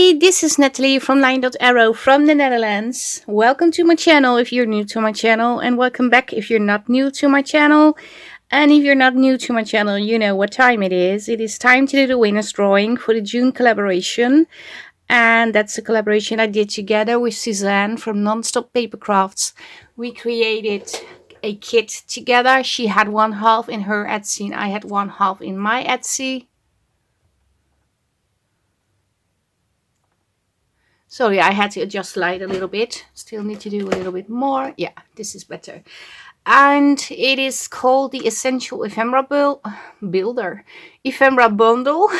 Hi, this is Nathalie from LineDotArrow from the Netherlands. Welcome to my channel if you're new to my channel, and welcome back if you're not new to my channel. And if you're not new to my channel, you know what time it is. It is time to do the winner's drawing for the June collaboration. And that's a collaboration I did together with Suzanne from Non-Stop Papercrafts. We created a kit together. She had one half in her Etsy and I had one half in my Etsy. Sorry, I had to adjust the light a little bit. Still need to do a little bit more. Yeah, this is better. And it is called the Essential Ephemera Bundle.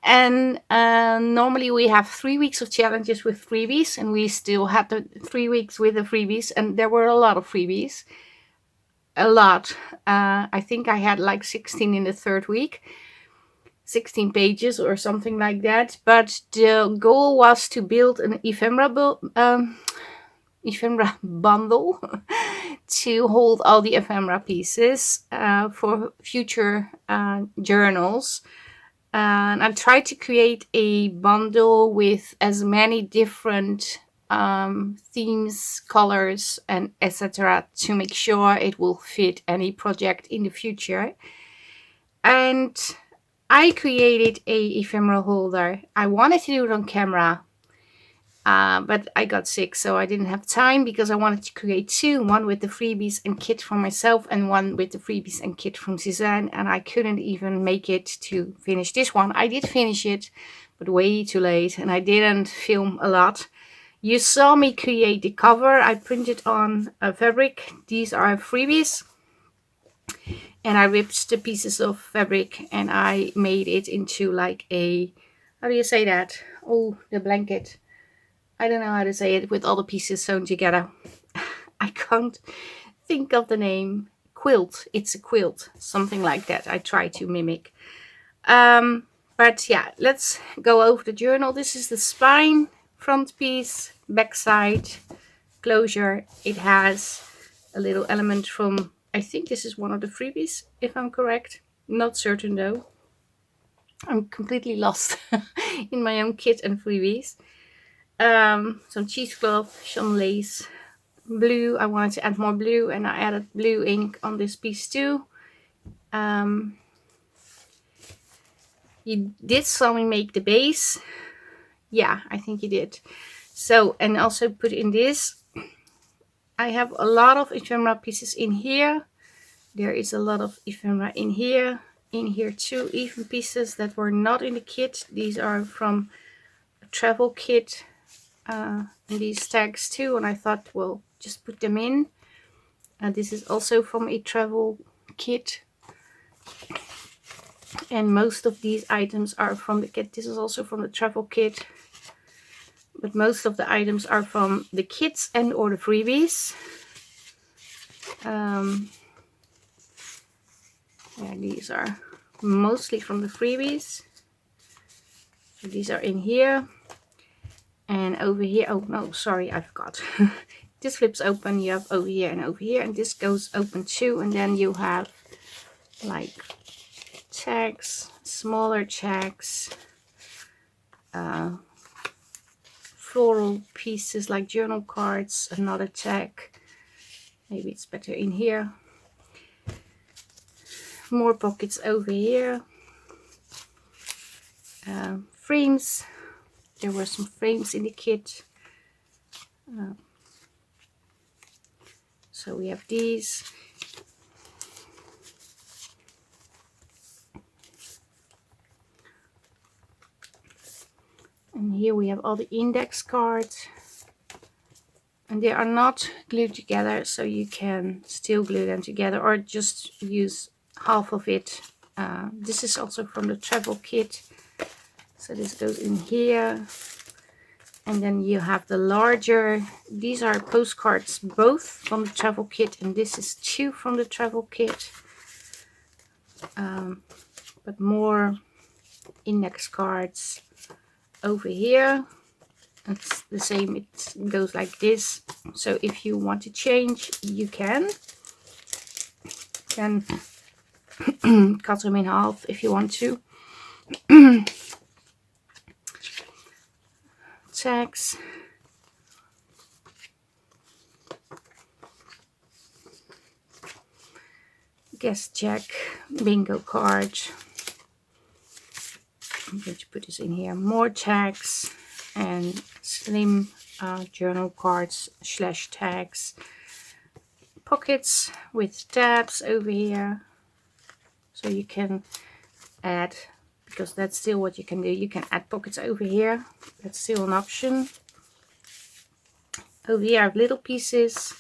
And normally we have 3 weeks of challenges with freebies, and we still had the 3 weeks with the freebies, and there were a lot of freebies. A lot. I think I had like 16 in the third week. 16 pages or something like that, but the goal was to build an ephemera bundle to hold all the ephemera pieces for future journals. And I tried to create a bundle with as many different themes, colors, and etc. to make sure it will fit any project in the future. And I created a ephemeral holder. I wanted to do it on camera, but I got sick, so I didn't have time because I wanted to create two, one with the freebies and kit from myself and one with the freebies and kit from Suzanne, and I couldn't even make it to finish this one. I did finish it, but way too late, and I didn't film a lot. You saw me create the cover. I printed on fabric. These are freebies. And I ripped the pieces of fabric and I made it into like a, how do you say that? Oh, the blanket. I don't know how to say it with all the pieces sewn together. I can't think of the name. Quilt. It's a quilt. Something like that. I try to mimic. But yeah, let's go over the journal. This is the spine, front piece, back side, closure. It has a little element from, I think this is one of the freebies, if I'm correct. Not certain though. I'm completely lost in my own kit and freebies. Some cheesecloth, some lace, blue. I wanted to add more blue and I added blue ink on this piece too. You did saw me make the base. Yeah, I think you did. So, and also put in this. I have a lot of ephemera pieces in here. There is a lot of ephemera in here too, even pieces that were not in the kit. These are from a travel kit, and these tags too, and I thought, well, just put them in. This is also from a travel kit, and most of these items are from the kit. This is also from the travel kit, but most of the items are from the kits and or the freebies. Yeah, these are mostly from the freebies. So these are in here and over here. Oh no, sorry, I forgot. This flips open. You have over here and over here, and this goes open too. And then you have like tags, smaller tags, floral pieces like journal cards, another tag. Maybe it's better in here. More pockets over here. Frames. There were some frames in the kit. So we have these. And here we have all the index cards. And they are not glued together, so you can still glue them together or just use half of it. This is also from the travel kit. So this goes in here. And then you have the larger, these are postcards both from the travel kit, and this is two from the travel kit. But more index cards over here. It's the same, it goes like this. So if you want to change, you can. Then cut them in half if you want to. tags. Guess check, bingo card. I'm going to put this in here. More tags and slim journal cards / tags. Pockets with tabs over here. So you can add, because that's still what you can do. You can add pockets over here. That's still an option. Over here I have little pieces.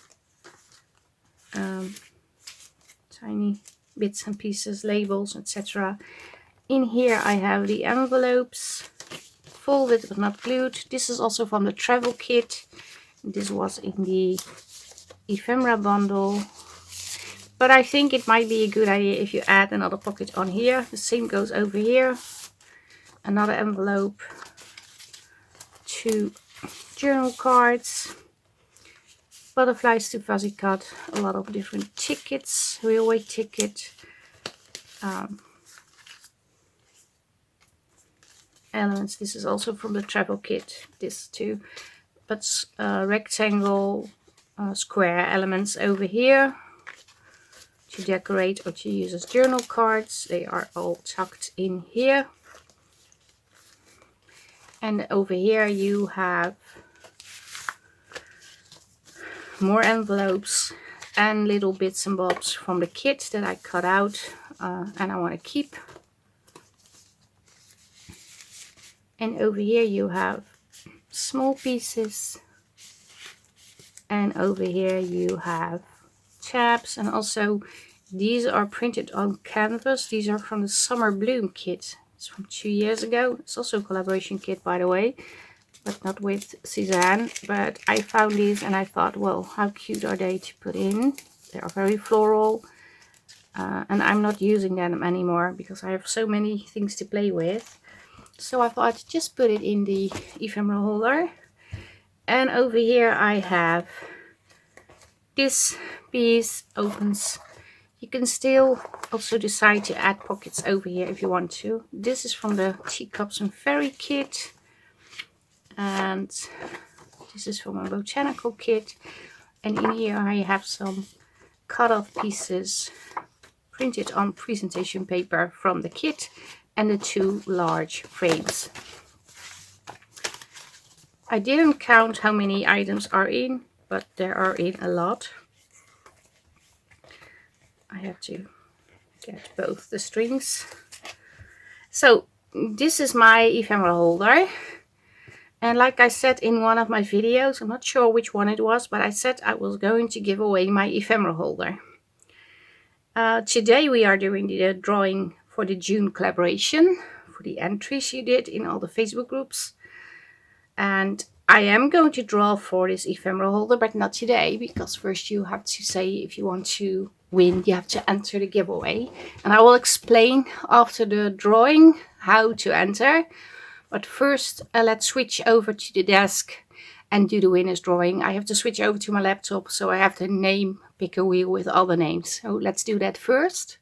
Tiny bits and pieces, labels, etc. In here I have the envelopes, folded but not glued. This is also from the travel kit. This was in the ephemera bundle. But I think it might be a good idea if you add another pocket on here. The same goes over here. Another envelope. 2 journal cards. Butterflies to fuzzy cut, a lot of different tickets, railway ticket, elements. This is also from the travel kit, this too, but rectangle, square elements over here to decorate or to use as journal cards. They are all tucked in here. And over here you have more envelopes and little bits and bobs from the kit that I cut out and I want to keep. And over here you have small pieces, and over here you have tabs, and also these are printed on canvas. These are from the Summer Bloom kit. It's from 2 years ago. It's also a collaboration kit, by the way, but not with Suzanne. But I found these and I thought, well, how cute are they to put in? They are very floral, and I'm not using them anymore because I have so many things to play with. So I thought just put it in the ephemera holder. And over here I have this piece opens. You can still also decide to add pockets over here if you want to. This is from the Teacups and Fairy kit. And this is from a botanical kit. And in here I have some cut off pieces printed on presentation paper from the kit, and the 2 large frames. I didn't count how many items are in, but there are in a lot. I have to get both the strings. So this is my ephemera holder. And like I said in one of my videos, I'm not sure which one it was, but I said I was going to give away my ephemera holder. Today we are doing the drawing for the June collaboration, for the entries you did in all the Facebook groups. And I am going to draw for this ephemera holder, but not today, because first you have to say if you want to win, you have to enter the giveaway. And I will explain after the drawing how to enter. But first, let's switch over to the desk and do the winner's drawing. I have to switch over to my laptop, so I have the name picker wheel with all the names. So let's do that first.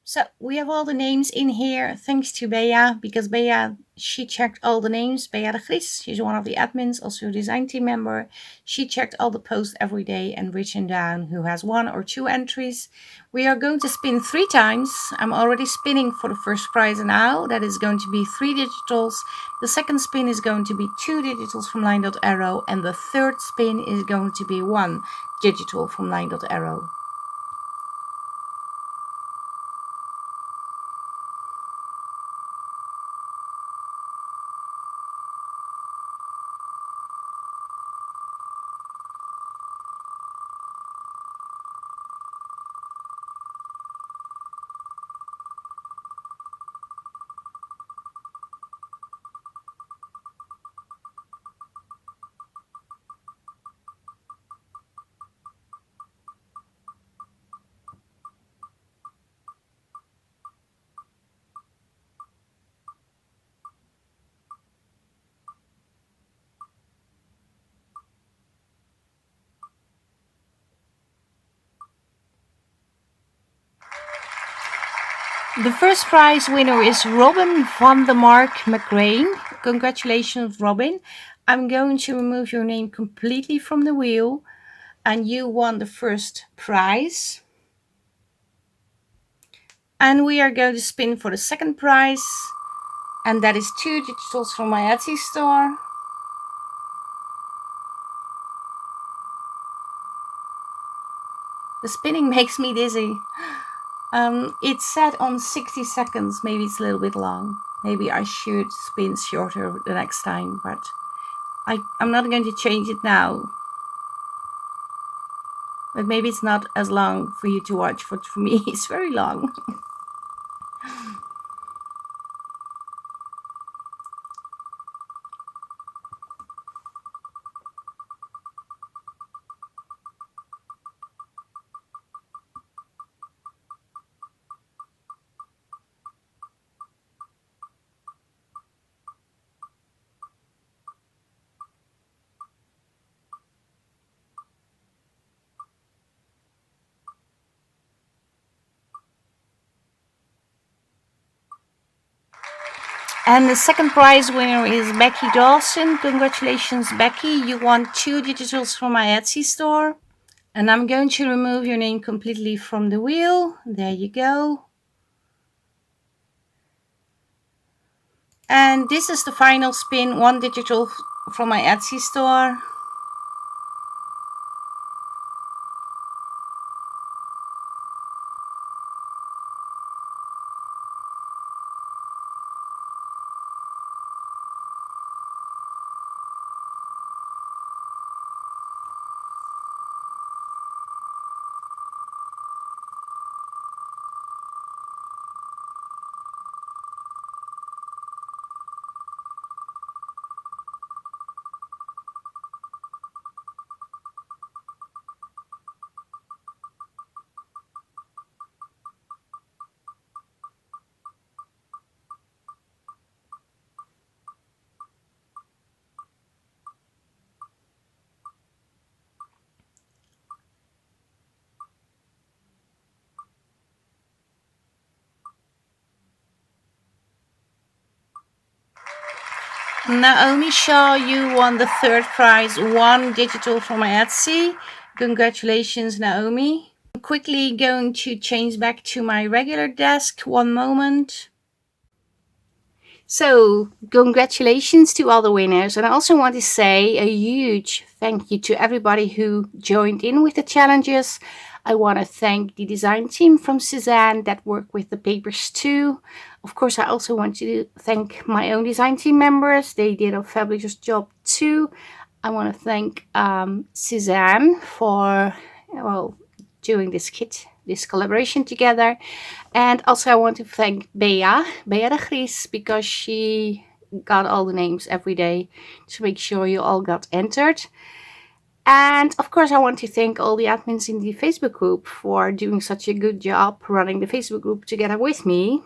So we have all the names in here, thanks to Bea, because Bea, she checked all the names. Bea de Vries, she's one of the admins, also a design team member. She checked all the posts every day and written down who has 1 or 2 entries. We are going to spin 3 times. I'm already spinning for the first prize now. That is going to be 3 digitals. The second spin is going to be 2 digitals from LineDotArrow, and the third spin is going to be 1 digital from LineDotArrow. The first prize winner is Robin van der Mark McRae. Congratulations, Robin. I'm going to remove your name completely from the wheel, and you won the first prize. And we are going to spin for the second prize, and that is 2 digitals from my Etsy store. The spinning makes me dizzy. It's set on 60 seconds. Maybe it's a little bit long. Maybe I should spin shorter the next time, but I'm not going to change it now. But maybe it's not as long for you to watch, but for me it's very long. And the second prize winner is Becky Dawson. Congratulations, Becky. You won 2 digitals from my Etsy store. And I'm going to remove your name completely from the wheel. There you go. And this is the final spin, 1 digital from my Etsy store. Naomi Shaw, you won the third prize, 1 digital from my Etsy. Congratulations, Naomi. I'm quickly going to change back to my regular desk. One moment. So, congratulations to all the winners. And I also want to say a huge thank you to everybody who joined in with the challenges. I want to thank the design team from Suzanne that worked with the papers too. Of course, I also want to thank my own design team members. They did a fabulous job too. I want to thank Suzanne for doing this kit, this collaboration together. And also I want to thank Bea de Gries, because she got all the names every day to make sure you all got entered. And of course I want to thank all the admins in the Facebook group for doing such a good job running the Facebook group together with me.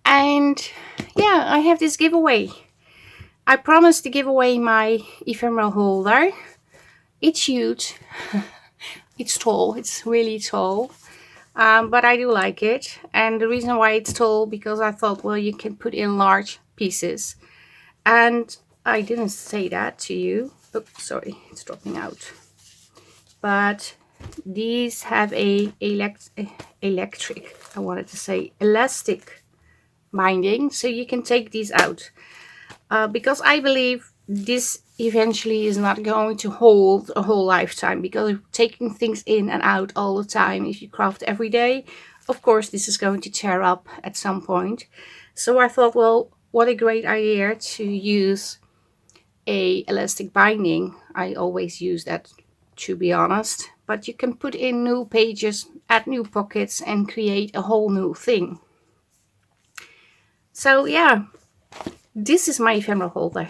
And yeah, I have this giveaway. I promised to give away my ephemera holder. It's huge. It's tall. It's really tall. But I do like it. And the reason why it's tall, because I thought, well, you can put in large pieces. And I didn't say that to you. Oh, sorry, it's dropping out. But these have a elastic binding, so you can take these out. Because I believe this eventually is not going to hold a whole lifetime, because taking things in and out all the time, if you craft every day, of course this is going to tear up at some point. So I thought, well, what a great idea to use a elastic binding. I always use that, to be honest, but you can put in new pages, add new pockets, and create a whole new thing. So yeah, this is my ephemera holder.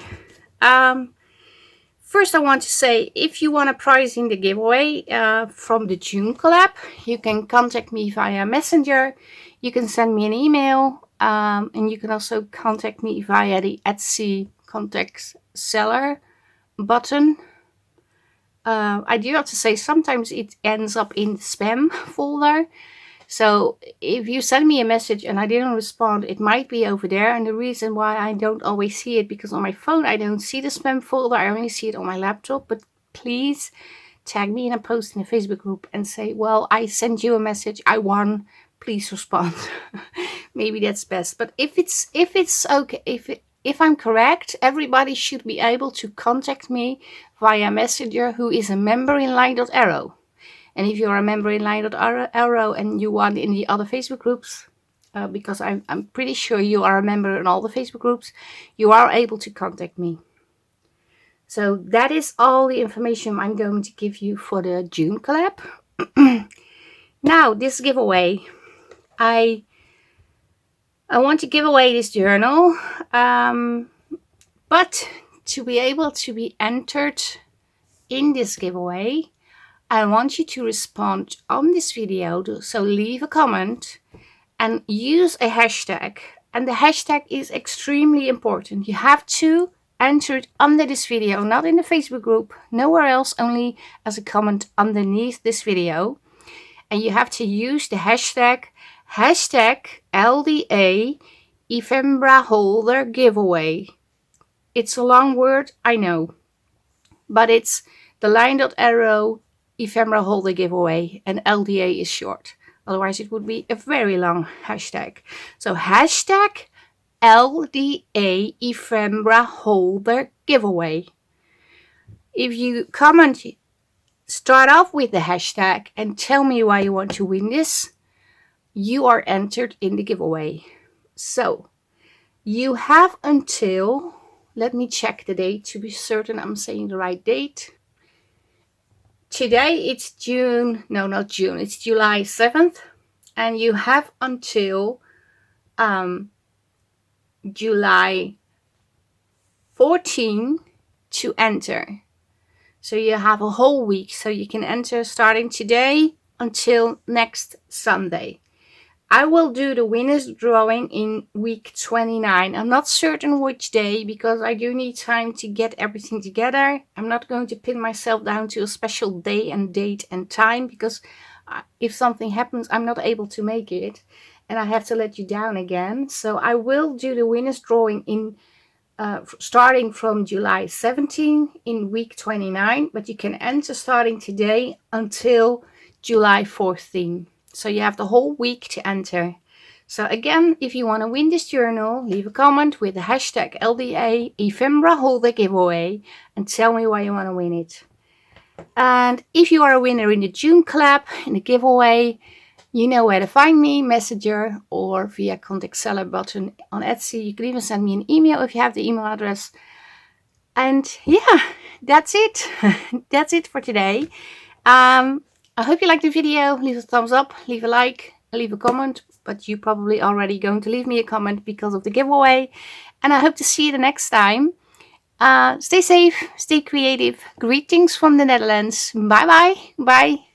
First I want to say, if you want a prize in the giveaway from the June collab, you can contact me via Messenger. You can send me an email, and you can also contact me via the Etsy contact seller button. I do have to say, sometimes it ends up in the spam folder. So if you send me a message and I didn't respond, it might be over there. And the reason why I don't always see it, because on my phone I don't see the spam folder, I only see it on my laptop. But please tag me in a post in a Facebook group and say, well, I sent you a message, I won, please respond. Maybe that's best. But if it's okay, if I'm correct, everybody should be able to contact me via Messenger who is a member in Line.Arrow. And if you're a member in Line.Arrow and you want in the other Facebook groups, because I'm pretty sure you are a member in all the Facebook groups, you are able to contact me. So that is all the information I'm going to give you for the June collab. Now, this giveaway. I want to give away this journal, but to be able to be entered in this giveaway, I want you to respond on this video. So leave a comment and use a hashtag. And the hashtag is extremely important. You have to enter it under this video, not in the Facebook group, nowhere else, only as a comment underneath this video. And you have to use the hashtag LDA Ephemera Holder Giveaway. It's a long word, I know, but it's the Line.Arrow Ephemera Holder Giveaway, and LDA is short. Otherwise it would be a very long hashtag. So hashtag LDA Ephemera Holder Giveaway. If you comment, start off with the hashtag and tell me why you want to win this, you are entered in the giveaway. So you have until, let me check the date to be certain I'm saying the right date. Today it's June, no, not June, it's July 7th. And you have until July 14 to enter. So you have a whole week. So you can enter starting today until next Sunday. I will do the winners drawing in week 29. I'm not certain which day because I do need time to get everything together. I'm not going to pin myself down to a special day and date and time, because if something happens, I'm not able to make it and I have to let you down again. So I will do the winners drawing in starting from July 17 in week 29, but you can enter starting today until July 14. So you have the whole week to enter. So again, if you want to win this journal, leave a comment with the hashtag LDA Ephemera Holder Giveaway and tell me why you want to win it. And if you are a winner in the June collab, in the giveaway, you know where to find me, Messenger or via contact seller button on Etsy. You can even send me an email if you have the email address. And yeah, that's it. That's it for today. I hope you liked the video. Leave a thumbs up, leave a like, leave a comment. But you're probably already going to leave me a comment because of the giveaway. And I hope to see you the next time. Stay safe, stay creative. Greetings from the Netherlands. Bye bye. Bye.